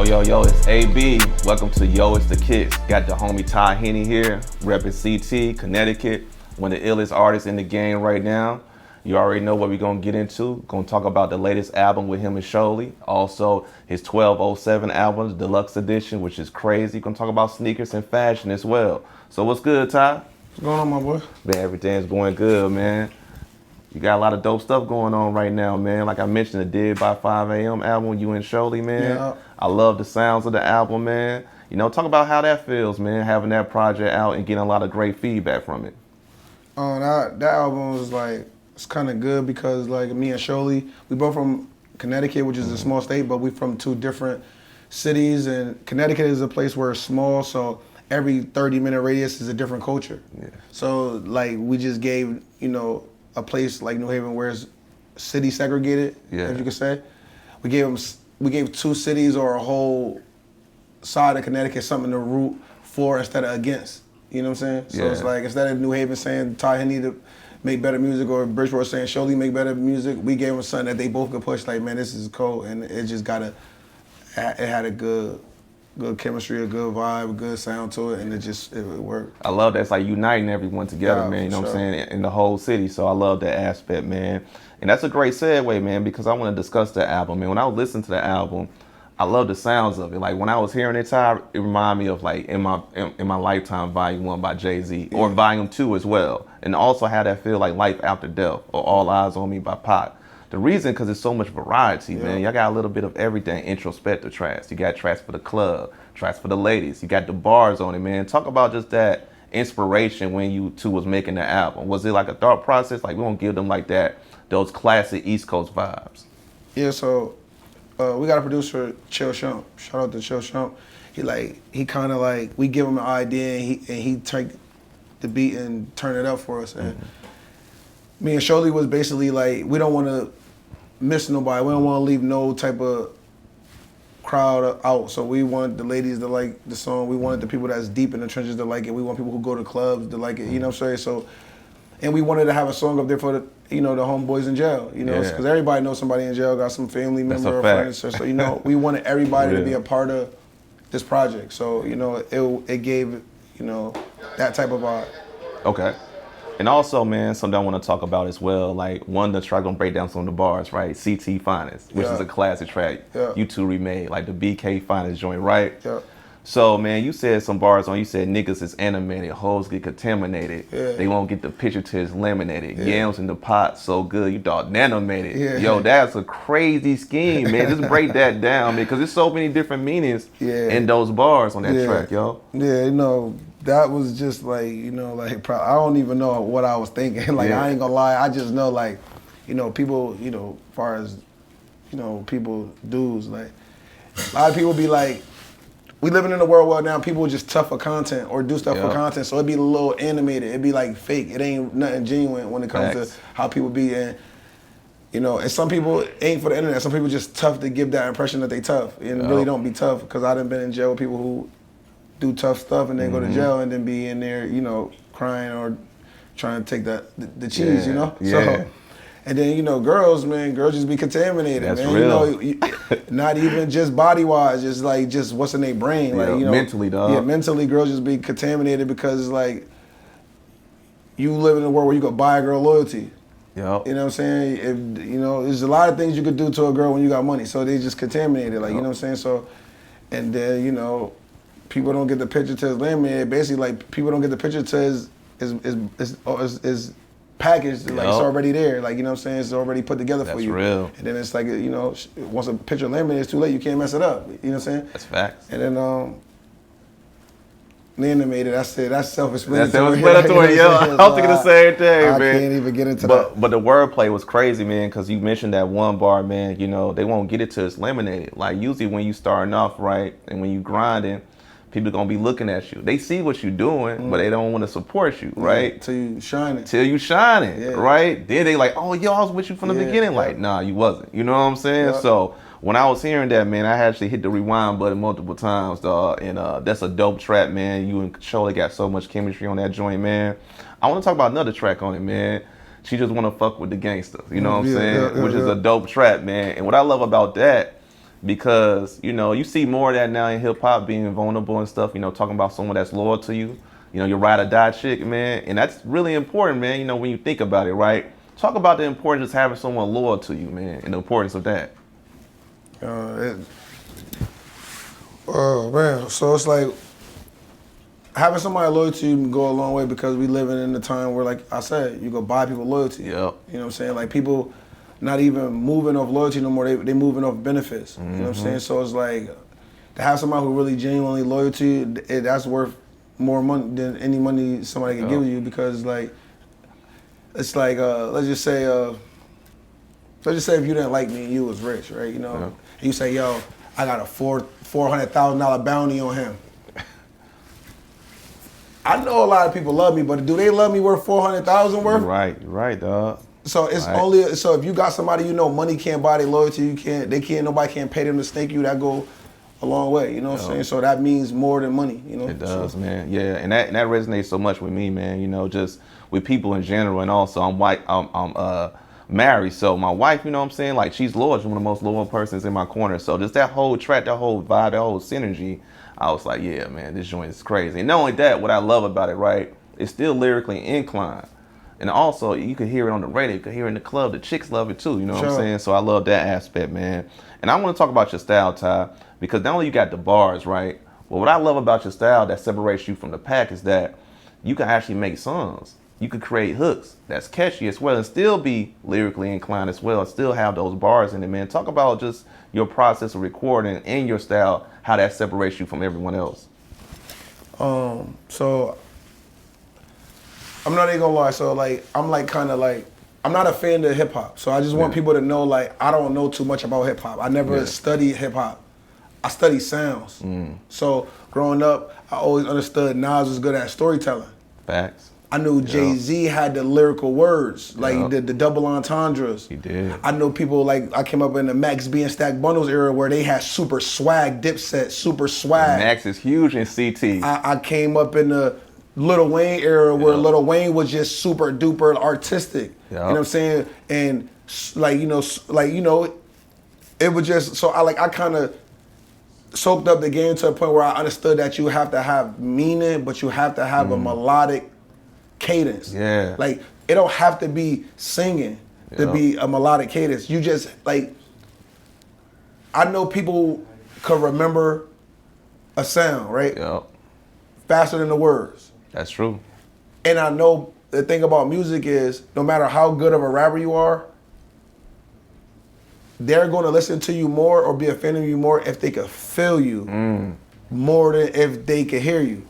Yo, it's AB. Welcome to Yo, It's the Kids. Got the homie Tye Henney here, repping CT, Connecticut, one of the illest artists in the game right now. You already know what we're going to get into. Going to talk about the latest album with him and Sholey. Also, his 1207 album, Deluxe Edition, which is crazy. Going to talk about sneakers and fashion as well. So what's good, Tye? What's going on, my boy? Man, everything's going good, man. You got a lot of dope stuff going on right now, man. Like I mentioned, the Did by 5 a.m. album, you and Sholey, man. Yeah. I love the sounds of the album, man. You know, talk about how that feels, man, having that project out and getting a lot of great feedback from it. That album was like, it's kind of good because like me and Sholey, we both from Connecticut, which is a small state, but we from two different cities, and Connecticut is a place where it's small, so every 30-minute radius is a different culture. Yeah. So like we just gave, a place like New Haven where it's city segregated, as you could say. We gave two cities or a whole side of Connecticut something to root for instead of against. You know what I'm saying? So it's like instead of New Haven saying Tye Henney to make better music or Bridgeport saying Sholey make better music, we gave them something that they both could push. Like, man, this is cool, and it just it had a good chemistry, a good vibe, a good sound to it, and it worked. I love that. It's like uniting everyone together, man, you know what I'm saying, in the whole city. So I love that aspect, man. And that's a great segue, man, because I want to discuss the album, man. When I was listening to the album, I love the sounds of it. Like when I was hearing it, Tye, it reminded me of like in my Lifetime Volume 1 by Jay-Z, or Volume 2 as well. And also how that feel like Life After Death or All Eyes on Me by Pac. The reason, because there's so much variety, man. Y'all got a little bit of everything, introspective tracks. You got tracks for the club, tracks for the ladies. You got the bars on it, man. Talk about just that inspiration when you two was making the album. Was it like a thought process? Like, we don't give them like that, those classic East Coast vibes. Yeah, so we got a producer, Chill Shump. Shout out to Chill Shump. He kind of like, we give him an idea and he take the beat and turn it up for us. And me and Sholey was basically like, we don't want to miss nobody. We don't want to leave no type of crowd out. So we want the ladies to like the song. We wanted the people that's deep in the trenches to like it. We want people who go to clubs to like it. You know what I'm saying? So, and we wanted to have a song up there for the homeboys in jail. Because everybody knows somebody in jail, got some family member or friends. So we wanted everybody to be a part of this project. So it gave that type of vibe. Okay. And also, man, something I want to talk about as well, like one, the track gonna break down some of the bars, right? CT Finest, which is a classic track. You two remade, like the BK Finest joint, right? Yeah. So, man, you said some bars on, you said niggas is animated, hoes get contaminated, they won't get the picture till it's laminated, yams in the pot so good, you thought nanomated. Yo, that's a crazy scheme, man. Just break that down, man, because there's so many different meanings in those bars on that track, yo. Yeah, that was just like, I don't even know what I was thinking. Like, I ain't gonna lie, I just know, like, people, as far as, people, dudes, like, a lot of people be like, we living in a world where now people just tough for content or do stuff for content, so it'd be a little animated, it'd be like fake. It ain't nothing genuine when it comes to how people be. And and some people ain't for the internet. Some people just tough to give that impression that they tough and really don't be tough. Because I done been in jail with people who do tough stuff and then go to jail and then be in there, crying or trying to take the cheese, So, and then girls just be contaminated. That's man. real. Not even just body wise, just what's in their brain, like mentally, dog. Yeah, mentally, girls just be contaminated because it's like you live in a world where you could buy a girl loyalty. Yep. You know what I'm saying? If there's a lot of things you could do to a girl when you got money, so they just contaminated, like you know what I'm saying. So, and then people don't get the picture to his laminated. Basically, like people don't get the picture to his packaged, like it's already there, like you know what I'm saying, it's already put together for you. That's real. And then it's like once a picture laminated, it's too late. You can't mess it up. You know what I'm saying? That's facts. And then the animated, that's it. That's self-explanatory. That's self-explanatory, yo. I was thinking the same thing, man. I can't even get into that. But the wordplay was crazy, man, because you mentioned that one bar, man. They won't get it till it's laminated. Like usually when you starting off, right, and when you grinding, people gonna be looking at you. They see what you're doing, but they don't want to support you, right? Till you shining. Right? Then they like, oh, yo, I was with you from the beginning. Like, nah, you wasn't. You know what I'm saying? So when I was hearing that, man, I actually hit the rewind button multiple times, dog. And that's a dope track, man. You and Sholey got so much chemistry on that joint, man. I want to talk about another track on it, man. She Just Want to Fuck with the Gangsters. You know what I'm saying? Which is a dope track, man. And what I love about that, because, you know, you see more of that now in hip hop, being vulnerable and stuff, you know, talking about someone that's loyal to you, you know, your ride or die chick, man. And that's really important, man, you know, when you think about it, right? Talk about the importance of having someone loyal to you, man, and the importance of that. Oh, man. So it's like having somebody loyal to you can go a long way, because we living in a time where, like I said, you go buy people loyalty. Yep. You know what I'm saying? Like, people not even moving off loyalty no more. They moving off benefits. You know what I'm saying? So it's like, to have somebody who really genuinely loyal to you, that's worth more money than any money somebody can give you, because like, it's like, let's just say if you didn't like me and you was rich, right? You know, and you say, yo, I got a $400,000 bounty on him. I know a lot of people love me, but do they love me worth $400,000 worth? Right, dog. So it's only, so if you got somebody, you know, money can't buy their loyalty, nobody can't pay them to snake you, that go a long way, you know what I'm saying? So that means more than money, you know? It does, man. Yeah, and that resonates so much with me, man, you know, just with people in general. And also I'm married, so my wife, you know what I'm saying, like, she's loyal. She's one of the most loyal persons in my corner. So just that whole track, that whole vibe, that whole synergy, I was like, yeah, man, this joint is crazy. And not only that, what I love about it, right, it's still lyrically inclined. And also, you can hear it on the radio, you can hear it in the club. The chicks love it too, you know what I'm saying? So I love that aspect, man. And I want to talk about your style, Tye, because not only you got the bars, right, but what I love about your style that separates you from the pack is that you can actually make songs. You could create hooks that's catchy as well and still be lyrically inclined as well and still have those bars in it, man. Talk about just your process of recording and your style, how that separates you from everyone else. So I'm not even gonna lie. So like, I'm like kind of like, I'm not a fan of hip hop. So I just want people to know, like, I don't know too much about hip hop. I never studied hip hop. I studied sounds. So growing up, I always understood Nas was good at storytelling. Facts. I knew Jay-Z had the lyrical words, like the double entendres. He did. I know people, like, I came up in the Max B and Stack Bundles era where they had super swag, Dipset, super swag. Max is huge in CT. I came up in the Lil Wayne era where Lil Wayne was just super duper artistic. You know what I'm saying? And like, you know, it was just, so I kind of soaked up the game to a point where I understood that you have to have meaning, but you have to have a melodic cadence. Yeah. Like, it don't have to be singing to be a melodic cadence. You just, like, I know people could remember a sound, right? Yep. Faster than the words. That's true. And I know the thing about music is, no matter how good of a rapper you are, they're going to listen to you more or be a fan of you more if they could feel you more than if they could hear you.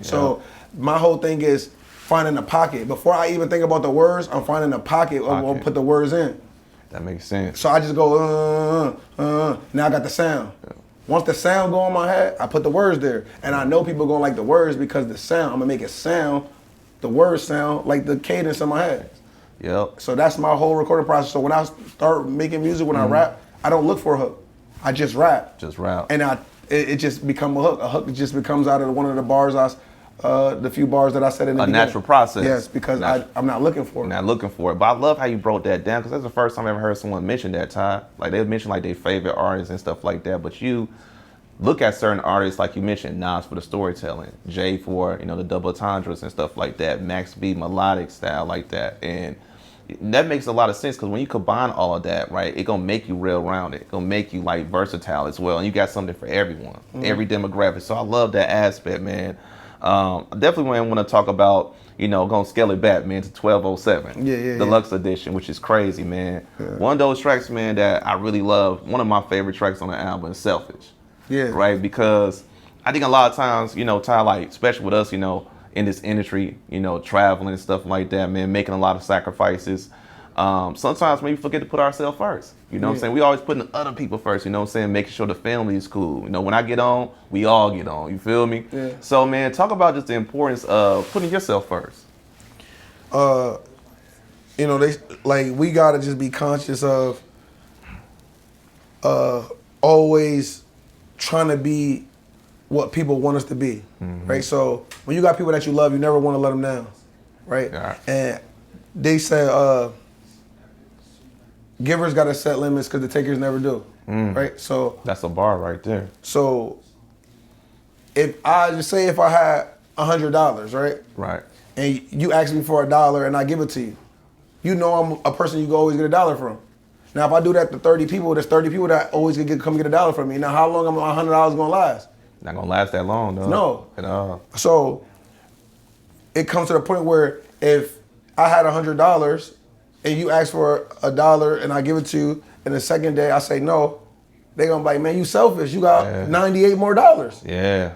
Yeah. So my whole thing is finding a pocket. Before I even think about the words, I'm finding a pocket. I'll put the words in. That makes sense. So I just go, now I got the sound. Yeah. Once the sound go in my head, I put the words there. And I know people gonna like the words because the sound, I'm gonna make it sound, the words sound like the cadence in my head. Yep. So that's my whole recording process. So when I start making music, when I rap, I don't look for a hook. I just rap. Just rap. And it just become a hook. A hook just becomes out of one of the bars the few bars that I said in the beginning. A natural process. Yes, because I'm not looking for it. Not looking for it. But I love how you broke that down, because that's the first time I ever heard someone mention that, Tye. Like, they mention like their favorite artists and stuff like that, but you look at certain artists, like you mentioned, Nas for the storytelling, Jay for, you know, the double entendres and stuff like that, Max B melodic style like that. And that makes a lot of sense, because when you combine all of that, right, it gonna make you real rounded. It gonna make you like versatile as well. And you got something for everyone, every demographic. So I love that aspect, man. I definitely want to talk about, you know, gonna scale it back, man, to 1207. Deluxe Edition, which is crazy, man. Yeah. One of those tracks, man, that I really love, one of my favorite tracks on the album is Selfish. Yeah. Right? Because I think a lot of times, you know, Tye, like, especially with us, you know, in this industry, you know, traveling and stuff like that, man, making a lot of sacrifices. Sometimes we forget to put ourselves first. You know what I'm saying? We always putting other people first, you know what I'm saying? Making sure the family is cool. You know, when I get on, we all get on. You feel me? Yeah. So, man, talk about just the importance of putting yourself first. You know, we gotta just be conscious of always trying to be what people want us to be, right? So when you got people that you love, you never want to let them down, right? Yeah. And they say, givers got to set limits because the takers never do. right? So that's a bar right there. So if I just say if I had $100, right? Right. And you ask me for $1 and I give it to you, you know I'm a person you can always get $1 from. Now if I do that to 30 people, there's 30 people that always come get $1 from me. Now how long am $100 gonna last? Not gonna last that long, though. No. At all. So it comes to the point where if I had $100 and you ask for $1 and I give it to you, and the second day I say no, they gonna be like, man, you selfish. You got 98 more dollars. Yeah.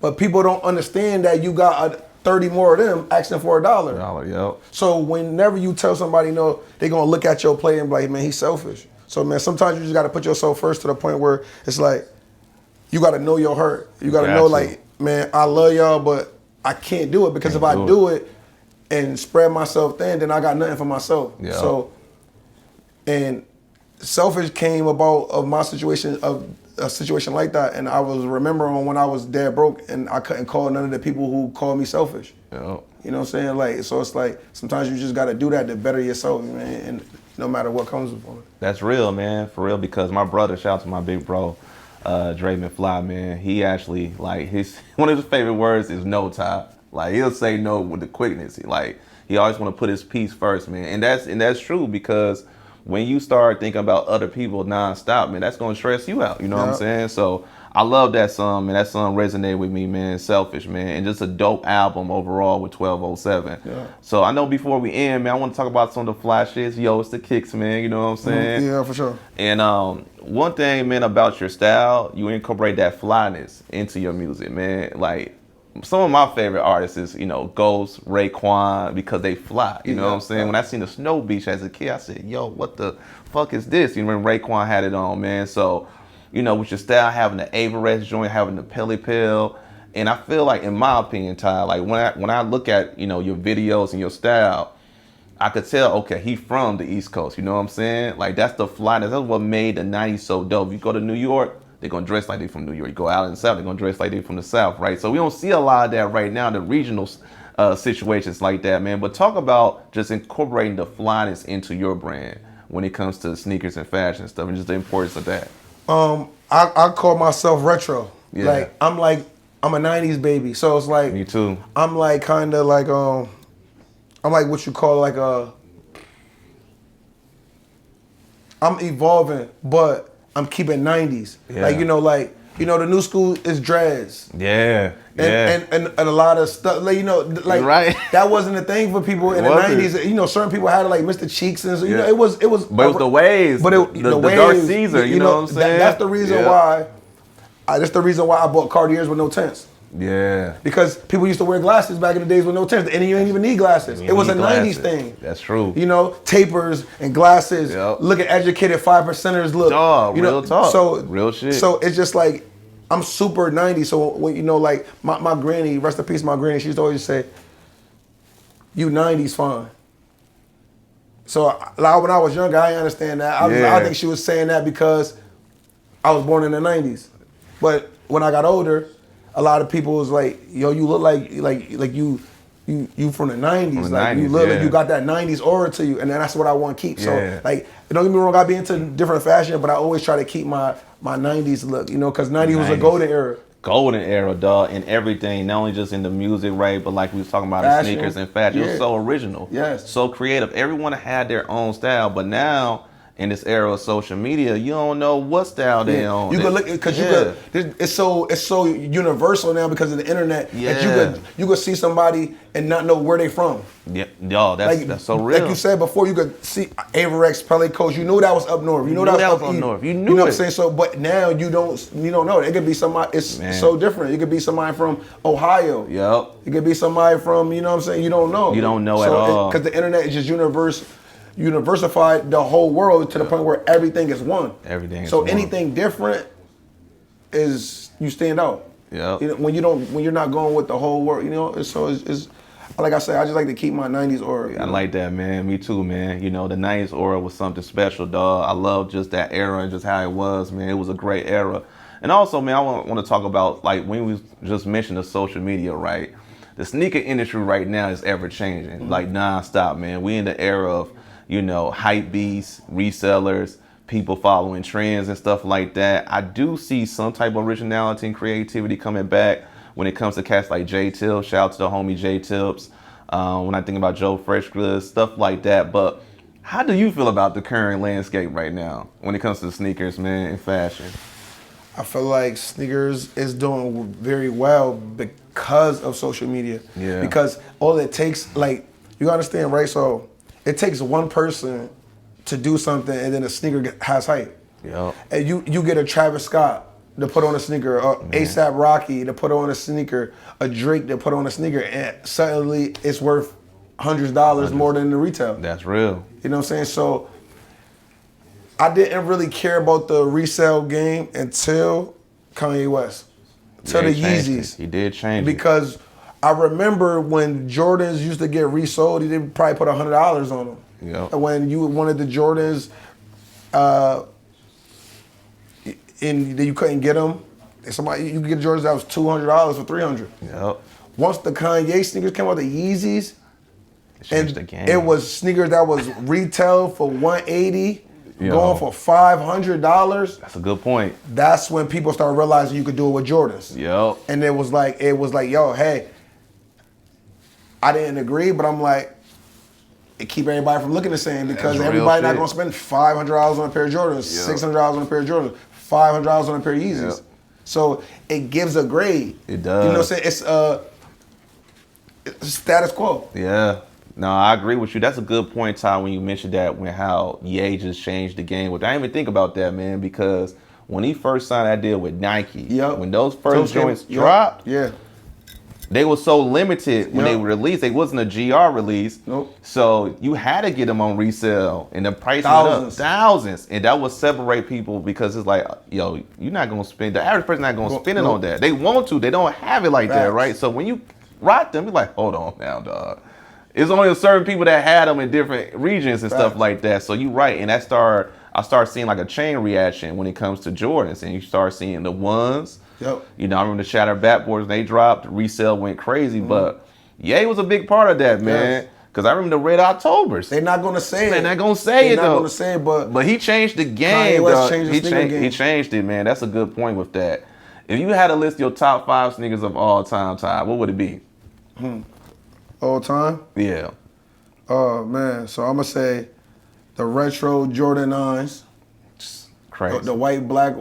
But people don't understand that you got 30 more of them asking for $1. Yep. So whenever you tell somebody no, they gonna look at your play and be like, man, he's selfish. So man, sometimes you just gotta put yourself first to the point where it's like, you gotta know your hurt. You gotta know like, man, I love y'all, but I can't do it because if I do it and spread myself thin, then I got nothing for myself. Yep. So, and selfish came about of my situation, of a situation like that, and I was remembering when I was dead broke and I couldn't call none of the people who called me selfish. Yep. You know what I'm saying? Like, so it's like sometimes you just gotta do that to better yourself, man, and no matter what comes upon it. That's real, man, for real, because my brother, shout out to my big bro, Dre McFly, man, he actually, like, one of his favorite words is no, Ty. Like, he'll say no with the quickness. He always want to put his piece first, man, and that's true because when you start thinking about other people nonstop, man, that's gonna stress you out. You know what I'm saying? So I love that song, man. That song resonated with me, man. Selfish, man, and just a dope album overall with 1207. Yeah. So I know before we end, man, I want to talk about some of the fly shits. Yo, it's the kicks, man. You know what I'm saying? Yeah, for sure. And one thing, man, about your style, you incorporate that flyness into your music, man. Like, some of my favorite artists is, Ghost, Raekwon, because they fly. You know what I'm saying? When I seen the Snow Beach as a kid, I said, yo, what the fuck is this? You know, when Raekwon had it on, man. So, with your style, having the Averest joint, having the Pelly Pill, and I feel like, in my opinion, Ty, like when I look at, your videos and your style, I could tell, okay, he from the East Coast. You know what I'm saying? Like, that's the flyness. That's what made the 90s so dope. You go to New York, they're going to dress like they from New York. You go out in the South, they're going to dress like they from the South, right? So we don't see a lot of that right now, the regional situations like that, man. But talk about just incorporating the flyness into your brand when it comes to sneakers and fashion and stuff, and just the importance of that. I call myself retro. Yeah. I'm a 90s baby. So it's like, me too. I'm like kind of like, I'm like what you call like I'm evolving, but I'm keeping 90s. Yeah. The new school is dreads. Yeah. And a lot of stuff, right. That wasn't a thing for people in the 90s. Certain people had like Mr. Cheeks and so, it was. But it was the waves. But the waves, Dark Caesar, you know what I'm saying? That's the reason why. That's the reason why I bought Cartiers with no tints. Yeah. Because people used to wear glasses back in the days with no tints, and you didn't even need glasses. It was a 90s thing. That's true. Tapers and glasses. Yep. Look at educated 5%ers look. Real talk. So real shit. So it's just like, I'm super 90s. So when my granny, rest in peace, my granny, she used to always say, "You 90s fine." So when I was younger, I didn't understand that. I think she was saying that because I was born in the 90s. But when I got older, a lot of people was like, "Yo, you look like you from the 90s. From the like 90s, you look like you got that 90s aura to you." And then that's what I want to keep. So don't get me wrong, I be into different fashion, but I always try to keep my 90s look, because 90s was a golden era. Golden era, dog, in everything, not only just in the music, right, but like we was talking about in sneakers and fashion. It was so original, so creative. Everyone had their own style, but now in this era of social media, you don't know what style they on. You could look because it's so universal now because of the internet that you could see somebody and not know where they from. Yeah, yo, that's so real. Like you said before, you could see Averex, Pelly Coast. You knew that was up north. You knew that was up north. You knew what I'm saying? So, but now you don't know. It could be somebody. It's so different. It could be somebody from Ohio. Yep. It could be somebody from You know what I'm saying? You don't know. You don't know at all because the internet is just universified the whole world to the point where everything is one. So anything different is you stand out. Yeah. When you're not going with the whole world. It's like I said, I just like to keep my 90s aura. I like that, man. Me too, man. The 90s aura was something special, dog. I love just that era and just how it was, man. It was a great era. And also, man, I want to talk about, like, when we just mentioned the social media, right? The sneaker industry right now is ever changing, like nonstop, man. We in the era of hype beasts, resellers, people following trends and stuff like that. I do see some type of originality and creativity coming back when it comes to cats like J Tips. Shout out to the homie J Tips. When I think about Joe Freshgoods, stuff like that. But how do you feel about the current landscape right now when it comes to sneakers, man, and fashion? I feel like sneakers is doing very well because of social media. Yeah. Because all it takes, like, you understand, right? So it takes one person to do something, and then a sneaker has hype. Yep. And you get a Travis Scott to put on a sneaker, A$AP Rocky to put on a sneaker, a Drake to put on a sneaker, and suddenly it's worth hundreds of dollars more than the retail. That's real. You know what I'm saying? So I didn't really care about the resale game until Kanye West, till the Yeezys. He did change because I remember when Jordans used to get resold, he did probably put $100 on them. Yep. And when you wanted the Jordans, and you couldn't get them, you could get Jordans that was $200 for $300. Yep. Once the Kanye sneakers came out, the Yeezys, changed the game. It was sneakers that was retail for $180. Yo. Going for $500. That's a good point. That's when people started realizing you could do it with Jordans. Yep. And it was like, yo, hey, I didn't agree, but I'm like, it keep everybody from looking the same because everybody not gonna spend $500 on a pair of Jordans, Yep. $600 on a pair of Jordans, $500 on a pair of Yeezys. Yep. So it gives a grade. It does. You know what I'm saying? It's status quo. Yeah. No, I agree with you. That's a good point, Ty, when you mentioned that, when how Ye just changed the game. Which I didn't even think about that, man, because when he first signed that deal with Nike, when those first joints dropped, they were so limited when they were released. They wasn't a GR release. Nope. So you had to get them on resale, and the price Thousands. went up. Thousands. And that would separate people because it's like, yo, you're not going to spend, the average person not going to spend it on that. They want to. They don't have it like that, right? So when you rock them, you're like, hold on now, dog. It's only certain people that had them in different regions and stuff like that. So you're right. And I start seeing like a chain reaction when it comes to Jordans. And you start seeing the ones. Yep. You know, I remember the Shattered Backboards, they dropped, resale went crazy. But Ye was a big part of that, man. Because I remember the Red Octobers. They're not going to say it. They're not going to say it, though. They're not going to say it, but he changed the game, Kanye West changed the sneaker game. He changed it, man. That's a good point with that. If you had to list your top 5 sneakers of all time, Ty, what would it be? All time? Yeah. Oh, man. So I'm going to say the retro Jordan 9s. Crazy. The white, black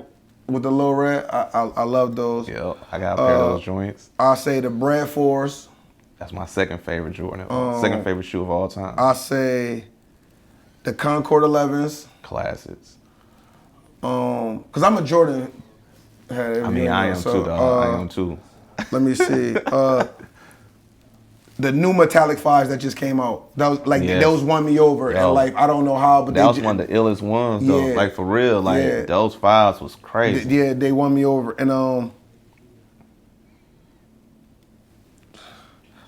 with the little red. I love those. Yeah, I got a pair of those joints. I'll say the Brad 4s. That's my second favorite Jordan. Second favorite shoe of all time. I'll say the Concord 11s. Classics. Because I'm a Jordan head. I mean, I am too, dog. I am too. Let me see. The new metallic 5s that just came out. That was like those won me over. Yo. And like I don't know how, but that was one of the illest ones though. Yeah. Like for real. Like those 5s was crazy. Yeah, they won me over. And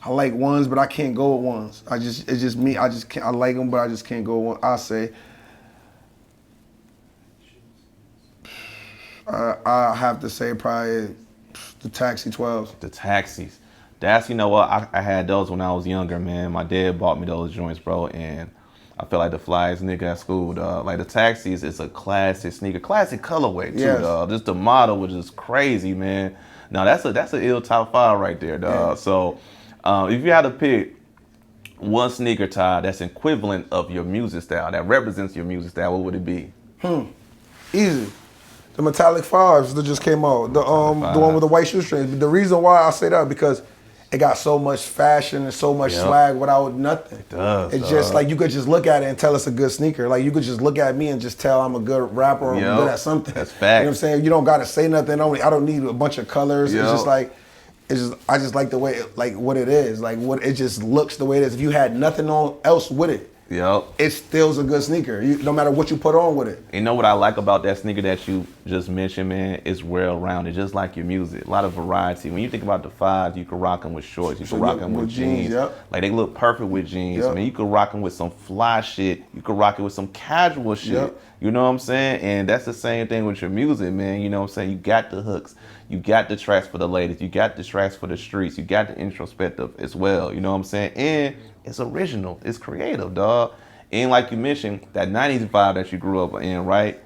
I like ones, but I can't go with ones. It's just me. I just can't. I like them, but I just can't go with one. I say I have to say probably the Taxi 12s. The Taxis. That's, you know what, I had those when I was younger, man. My dad bought me those joints, bro, and I feel like the flyest nigga at school, dog. Like the Taxis is a classic sneaker, classic colorway too, dog. Just the model was just crazy, man. Now that's an ill top 5 right there, dog. Yeah. So if you had to pick one sneaker, Ty, that's equivalent of your music style, that represents your music style, what would it be? Easy. The metallic 5s that just came out. The one with the white shoestrings. The reason why I say that because it got so much fashion and so much swag without nothing. It does. It's just like you could just look at it and tell it's a good sneaker. Like you could just look at me and just tell I'm a good rapper or I'm good at something. That's fact. You know what I'm saying? You don't gotta say nothing. I don't need a bunch of colors. It's just like I just like the way like what it is. Like what it just looks the way it is. If you had nothing else with it, it still's a good sneaker. No matter what you put on with it. You know what I like about that sneaker that you just mentioned, man? It's well-rounded, just like your music. A lot of variety. When you think about the 5s, you can rock them with shorts. You can rock them with jeans. Like they look perfect with jeans. I mean, you can rock them with some fly shit. You can rock it with some casual shit. You know what I'm saying? And that's the same thing with your music, man. You know what I'm saying? You got the hooks. You got the tracks for the ladies. You got the tracks for the streets. You got the introspective as well. You know what I'm saying? And it's original. It's creative, dog. And like you mentioned, that 90s vibe that you grew up in, right?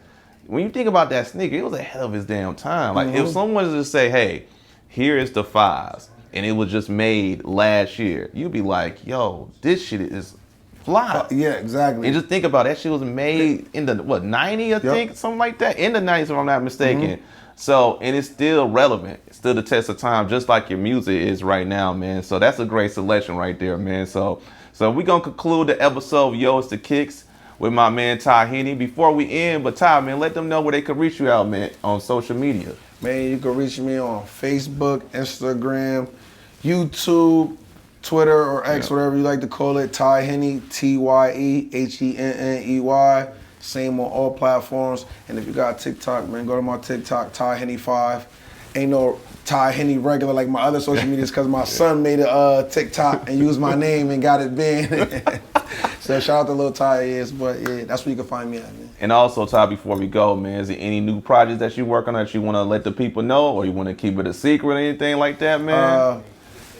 when you think about that sneaker, it was ahead of its damn time. Like if someone was to say, hey, here is the 5s, and it was just made last year, you'd be like, yo, this shit is fly. Yeah, exactly. And just think about it, that shit was made in the, 90, I think? Something like that. In the 90s, if I'm not mistaken. So, and it's still relevant. It's still the test of time, just like your music is right now, man. So that's a great selection right there, man. So we're going to conclude the episode of Yo, It's the Kicks with my man Tye Henney. Before we end, but Tye, man, let them know where they can reach you out, man, on social media. Man, you can reach me on Facebook, Instagram, YouTube, Twitter, or X, whatever you like to call it. Tye Henney, TyeHenney. Same on all platforms. And if you got TikTok, man, go to my TikTok, Tye Henney 5. Ain't no Tye Henney regular like my other social medias because my son made a TikTok and used my name and got it banned. So shout out to little Tye is, but yeah, that's where you can find me at, man. And also, Tye, before we go, man, is there any new projects that you work on that you want to let the people know, or you want to keep it a secret or anything like that, man?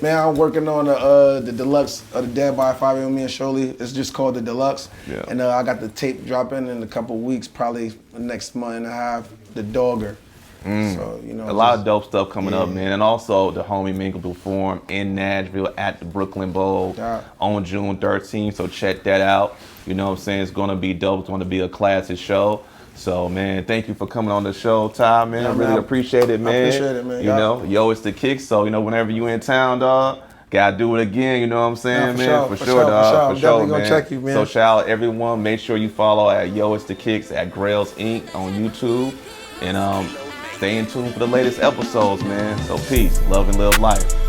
Man, I'm working on the Deluxe of the Dead by 5 A.M. Me and Shirley. It's just called the Deluxe. Yeah. And I got the tape dropping in a couple weeks, probably the next month and a half, the Dogger. So, you know, a lot of dope stuff coming up, man. And also the Homie Mingle will perform in Nashville at the Brooklyn Bowl on June 13th. So check that out. You know what I'm saying? It's going to be dope. It's going to be a classic show. So, man, thank you for coming on the show, Tye, man. I really appreciate it, man. I appreciate it, man. You know, Yo, It's the Kicks. So, you know, whenever you in town, dog, gotta do it again. You know what I'm saying, man? For sure, dog. For sure, definitely gonna check you, man. So, shout out everyone. Make sure you follow at Yo, It's the Kicks at Grails Inc. on YouTube. And stay in tune for the latest episodes, man. So, peace, love, and live life.